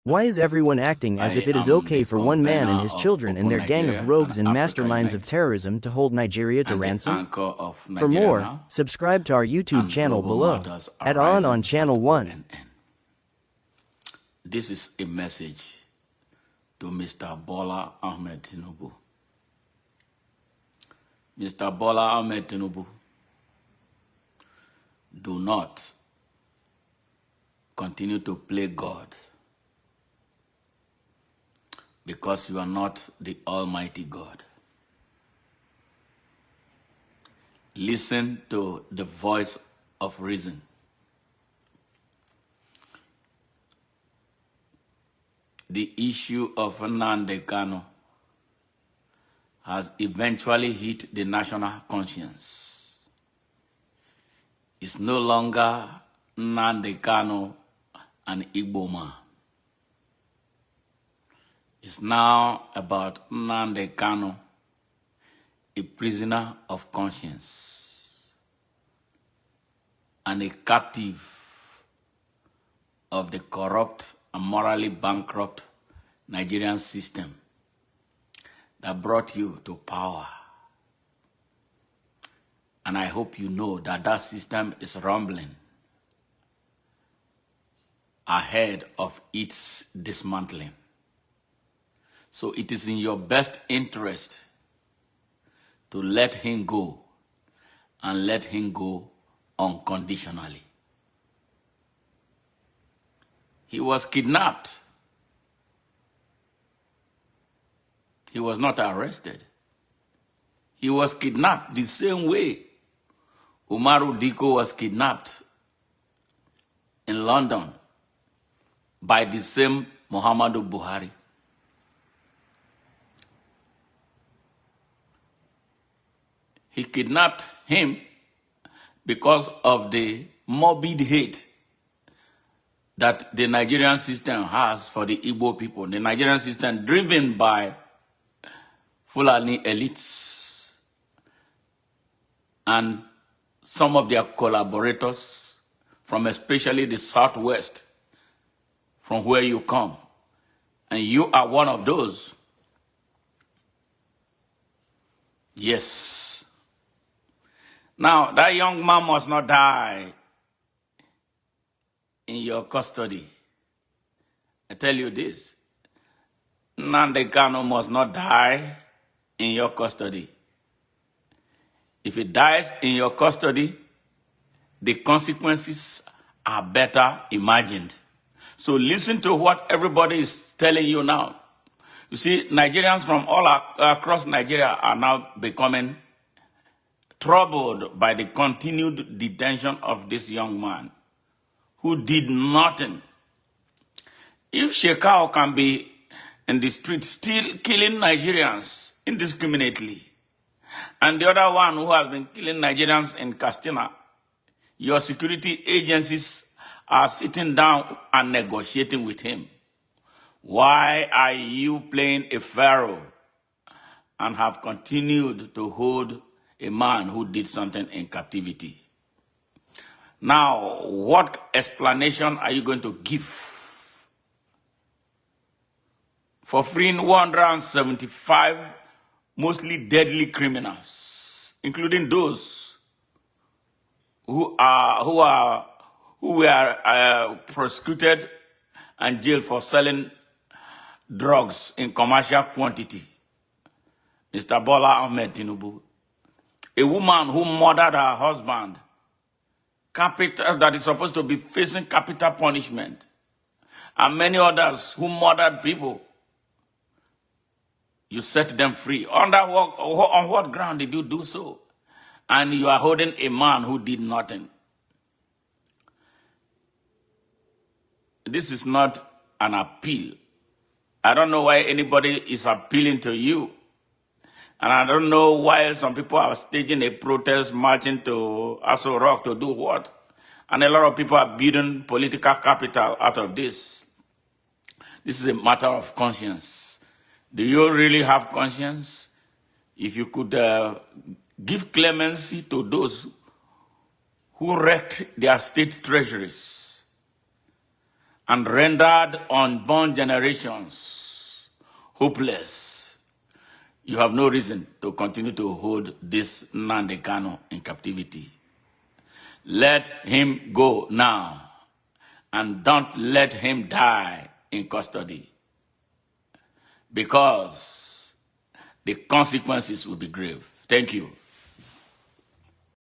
Why is everyone acting as if it is okay for one man and his children and their gang of rogues and masterminds of terrorism to hold Nigeria to ransom? For more, subscribe to our YouTube channel below, at on Channel 1. This is a message to Mr. Bola Ahmed Tinubu. Mr. Bola Ahmed Tinubu, do not continue to play God, because you are not the Almighty God. Listen to the voice of reason. The issue of Nnamdi Kanu has eventually hit the national conscience. It's no longer Nnamdi Kanu an Igbo man. It's now about Nnamdi Kanu, a prisoner of conscience and a captive of the corrupt and morally bankrupt Nigerian system that brought you to power. And I hope you know that that system is rumbling ahead of its dismantling. So it is in your best interest to let him go, and let him go unconditionally. He was kidnapped. He was not arrested. He was kidnapped the same way Umaru Diko was kidnapped in London by the same Muhammadu Buhari. He kidnapped him because of the morbid hate that the Nigerian system has for the Igbo people. The Nigerian system driven by Fulani elites and some of their collaborators from especially the Southwest, from where you come. And you are one of those. Yes. Now, that young man must not die in your custody. I tell you this, Nnamdi Kanu must not die in your custody. If he dies in your custody, the consequences are better imagined. So listen to what everybody is telling you now. You see, Nigerians from all across Nigeria are now becoming troubled by the continued detention of this young man who did nothing. If Shekau can be in the street still killing Nigerians indiscriminately, and the other one who has been killing Nigerians in Castina, your security agencies are sitting down and negotiating with him. Why are you playing a pharaoh and have continued to hold a man who did something in captivity? Now, what explanation are you going to give for freeing 175 mostly deadly criminals, including those who were prosecuted and jailed for selling drugs in commercial quantity? Mr. Bola Ahmed Tinubu, a woman who murdered her husband, that is supposed to be facing capital punishment, and many others who murdered people, you set them free. On what ground did you do so? And you are holding a man who did nothing. This is not an appeal. I don't know why anybody is appealing to you. And I don't know why some people are staging a protest, marching to Aso Rock to do what? And a lot of people are building political capital out of this. This is a matter of conscience. Do you really have conscience? If you could give clemency to those who wrecked their state treasuries and rendered unborn generations hopeless, you have no reason to continue to hold this Nnamdi Kanu in captivity. Let him go now, and don't let him die in custody, because the consequences will be grave. Thank you.